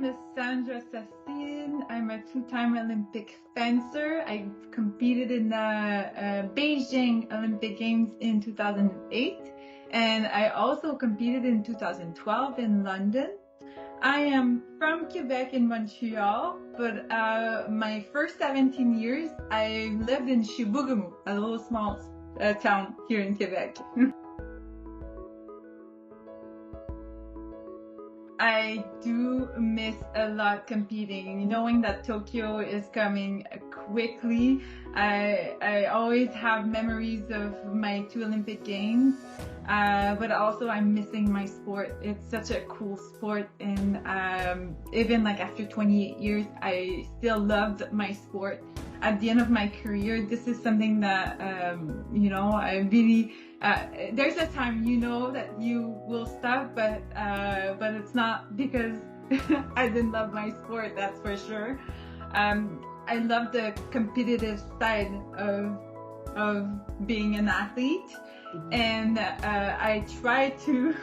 name is Sandra Sassine. I'm a two-time Olympic fencer. I competed in the Beijing Olympic Games in 2008, and I also competed in 2012 in London. I am from Quebec in Montreal, but my first 17 years I lived in Chibougamau, a little small town here in Quebec. I do miss a lot competing, knowing that Tokyo is coming quickly. I always have memories of my two Olympic Games, but also I'm missing my sport. It's such a cool sport, and even like after 28 years, I still loved my sport. At the end of my career, this is something that, I really, there's a time that you will stop, but it's not because I didn't love my sport, that's for sure. I love the competitive side of being an athlete, and I try to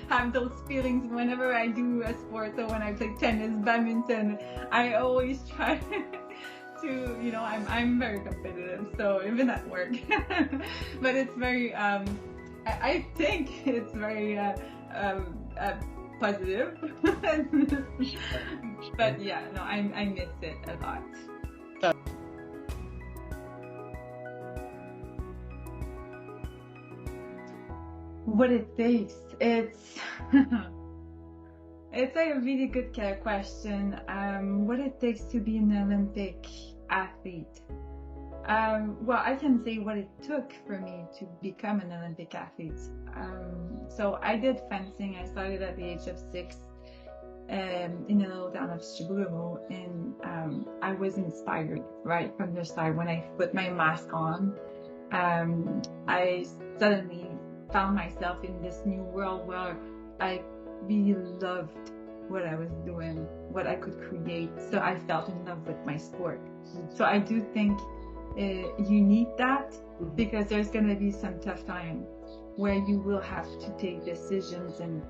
have those feelings whenever I do a sport. So when I play tennis, badminton, I always try to, I'm very competitive, so even at work. But it's very, I think it's very positive. But yeah, no, I miss it a lot. What it takes, it's it's like a really good question. What it takes to be an Olympic athlete. Well, I can say what it took for me to become an Olympic athlete. So I did fencing. I started at the age of 6 in a little town of Chibougamau, and I was inspired right from the start. When I put my mask on, I suddenly found myself in this new world where I really loved what I was doing, what I could create. So I felt in love with my sport. So I do think you need that, because there's going to be some tough time where you will have to take decisions, and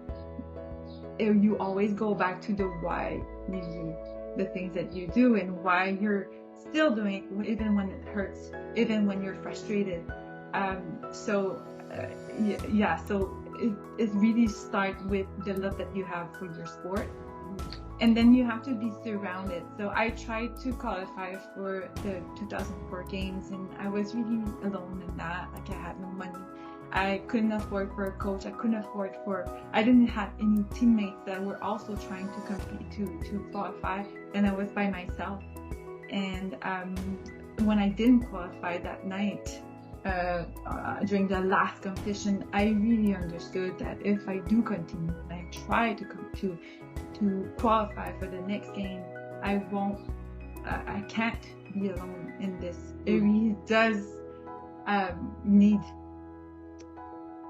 you always go back to the why you do the things that you do, and why you're still doing it even when it hurts, even when you're frustrated. So it really starts with the love that you have for your sport, and then you have to be surrounded. So I tried to qualify for the 2004 games, and I was really alone in that. Like, I had no money, I couldn't afford for a coach, I didn't have any teammates that were also trying to compete to qualify, and I was by myself. And when I didn't qualify that night, during the last competition, I really understood that if I do continue and I try to qualify for the next game, I can't be alone in this. It really does need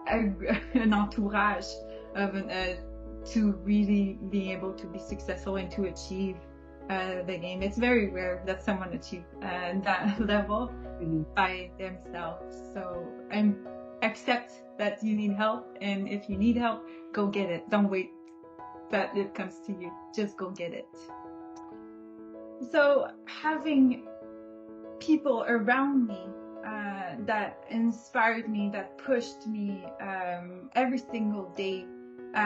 an entourage of to really be able to be successful and to achieve the game. It's very rare that someone achieves that level by themselves. So accept that you need help, and if you need help, go get it. Don't wait that it comes to you. Just go get it. So having people around me that inspired me, that pushed me every single day,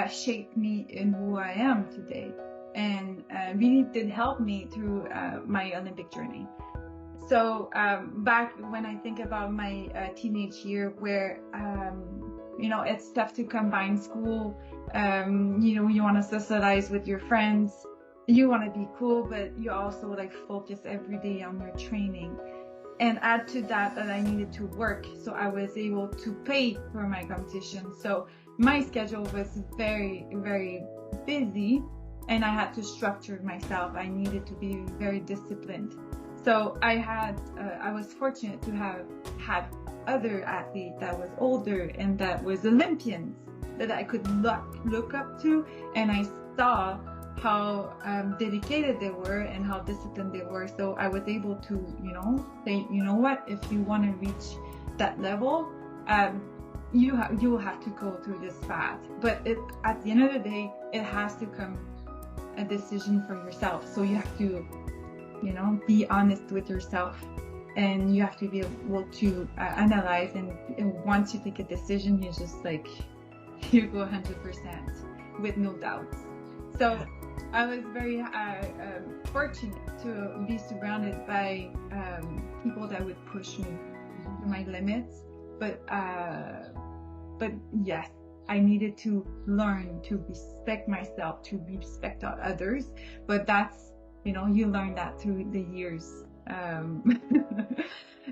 shaped me in who I am today, and really did help me through my Olympic journey. So back when I think about my teenage year, where it's tough to combine school, you want to socialize with your friends, you want to be cool, but you also like focus every day on your training. And add to that I needed to work, so I was able to pay for my competition. So my schedule was very, very busy, and I had to structure myself. I needed to be very disciplined. So I was fortunate to have had other athletes that was older and that was Olympians that I could look up to, and I saw how dedicated they were and how disciplined they were. So I was able to, say, what, if you want to reach that level, you will have to go through this path. But at the end of the day, it has to come a decision for yourself. So you have to, you know, be honest with yourself, and you have to be able to analyze. And once you take a decision, you just like, you go 100% with no doubts. So I was very fortunate to be surrounded by people that would push me to my limits. But yes, I needed to learn to respect myself, to respect others. But that's, you know, you learn that through the years.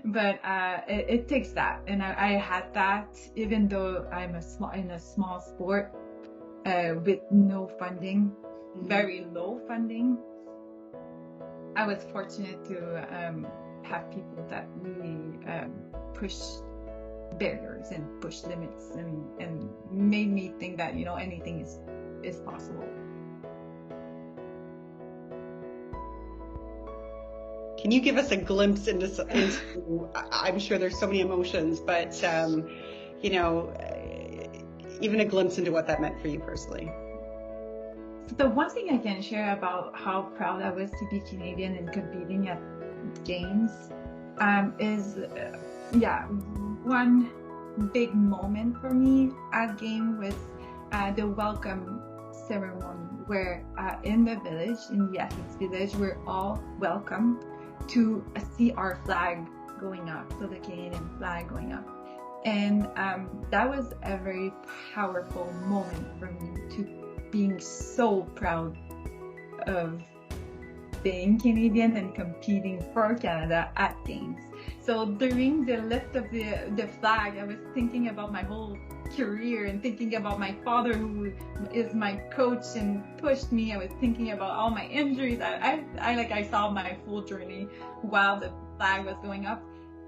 But it takes that, and I had that, even though I'm in a small sport with no funding, very low funding. I was fortunate to have people that really push barriers and push limits, and made me think that, you know, anything is possible. Can you give us a glimpse into I'm sure there's so many emotions, but you know, even a glimpse into what that meant for you personally? The one thing I can share about how proud I was to be Canadian and competing at games is, one big moment for me at game was the welcome ceremony, where in the village, in the athletes village, we're all welcome to see our flag going up, so the Canadian flag going up. And that was a very powerful moment for me, to being so proud of being Canadian and competing for Canada at games. So during the lift of the flag, I was thinking about my whole career and thinking about my father, who is my coach and pushed me. I was thinking about all my injuries. I saw my full journey while the flag was going up.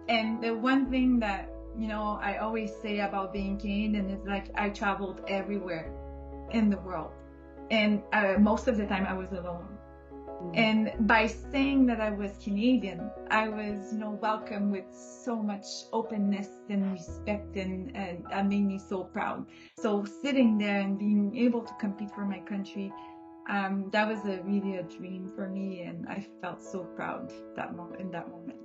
And the one thing that, you know, I always say about being Canadian is, like, I traveled everywhere in the world, and most of the time I was alone. And by saying that I was Canadian, I was, you know, welcomed with so much openness and respect, and that made me so proud. So sitting there and being able to compete for my country, that was really a dream for me, and I felt so proud in that moment.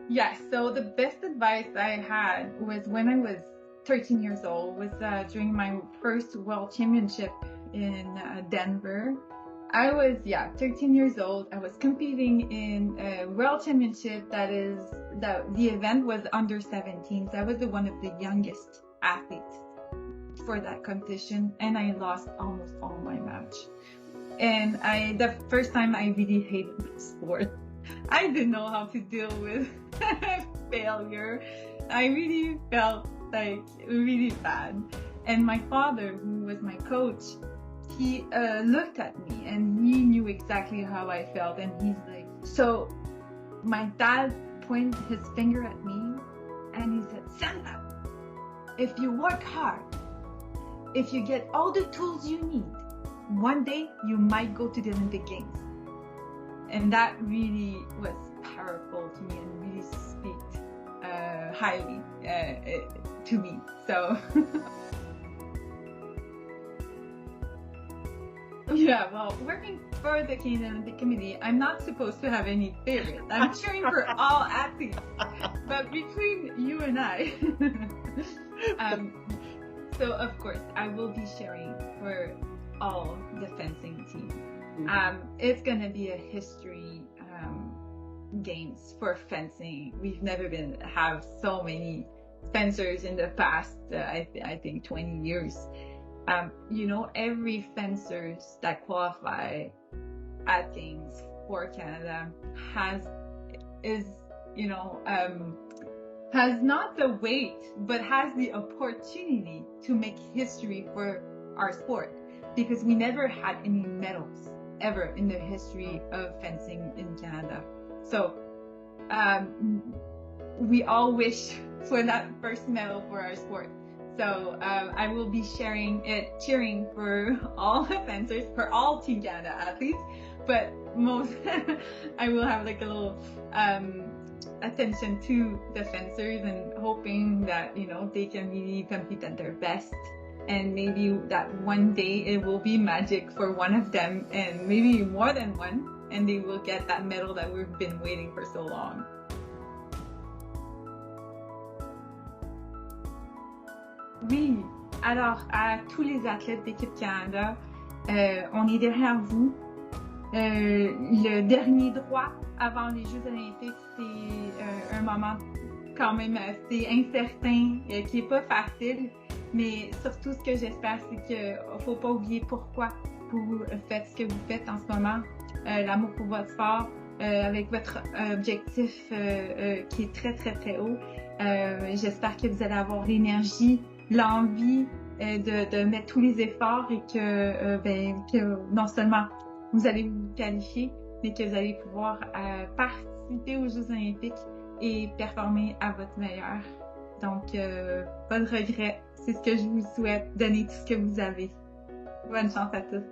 Yes, so the best advice I had was when I was 13 years old, was during my first World Championship in Denver. I was 13 years old. I was competing in a World Championship the event was under 17s. I was one of the youngest athletes for that competition, and I lost almost all my match. And the first time I really hated sport. I didn't know how to deal with failure. I really felt like really bad. And my father, who was my coach, he looked at me and he knew exactly how I felt. And he's like, so my dad pointed his finger at me and he said, Sandra, if you work hard, if you get all the tools you need, one day you might go to the Olympic Games. And that really was powerful to me and really speak highly to me. So yeah, well, working for the Canadian Olympic Committee, I'm not supposed to have any favorites. I'm cheering for all athletes. But between you and I, so of course I will be cheering for all the fencing team. It's gonna be a history games for fencing. We've never have so many fencers in the past, I think 20 years. You know, every fencers that qualify at games for Canada has not the weight, but has the opportunity to make history for our sport, because we never had any medals ever in the history of fencing in Canada. So we all wish for that first medal for our sport. So I will be cheering for all the fencers, for all Team Canada athletes, but most I will have like a little attention to the fencers and hoping that, you know, they can really compete at their best. And maybe that one day it will be magic for one of them, and maybe more than one, and they will get that medal that we've been waiting for so long. Oui, alors à tous les athlètes d'Équipe Canada, on est derrière vous. Le dernier droit avant les Jeux olympiques, c'est un moment quand même assez incertain, qui est pas facile. Mais surtout, ce que j'espère, c'est qu'il ne faut pas oublier pourquoi vous faites ce que vous faites en ce moment. L'amour pour votre sport, avec votre objectif qui est très, très, très haut. J'espère que vous allez avoir l'énergie, l'envie de mettre tous les efforts et que non seulement vous allez vous qualifier, mais que vous allez pouvoir participer aux Jeux olympiques et performer à votre meilleur. Donc, pas de regret. C'est ce que je vous souhaite. Donnez tout ce que vous avez. Bonne chance à tous.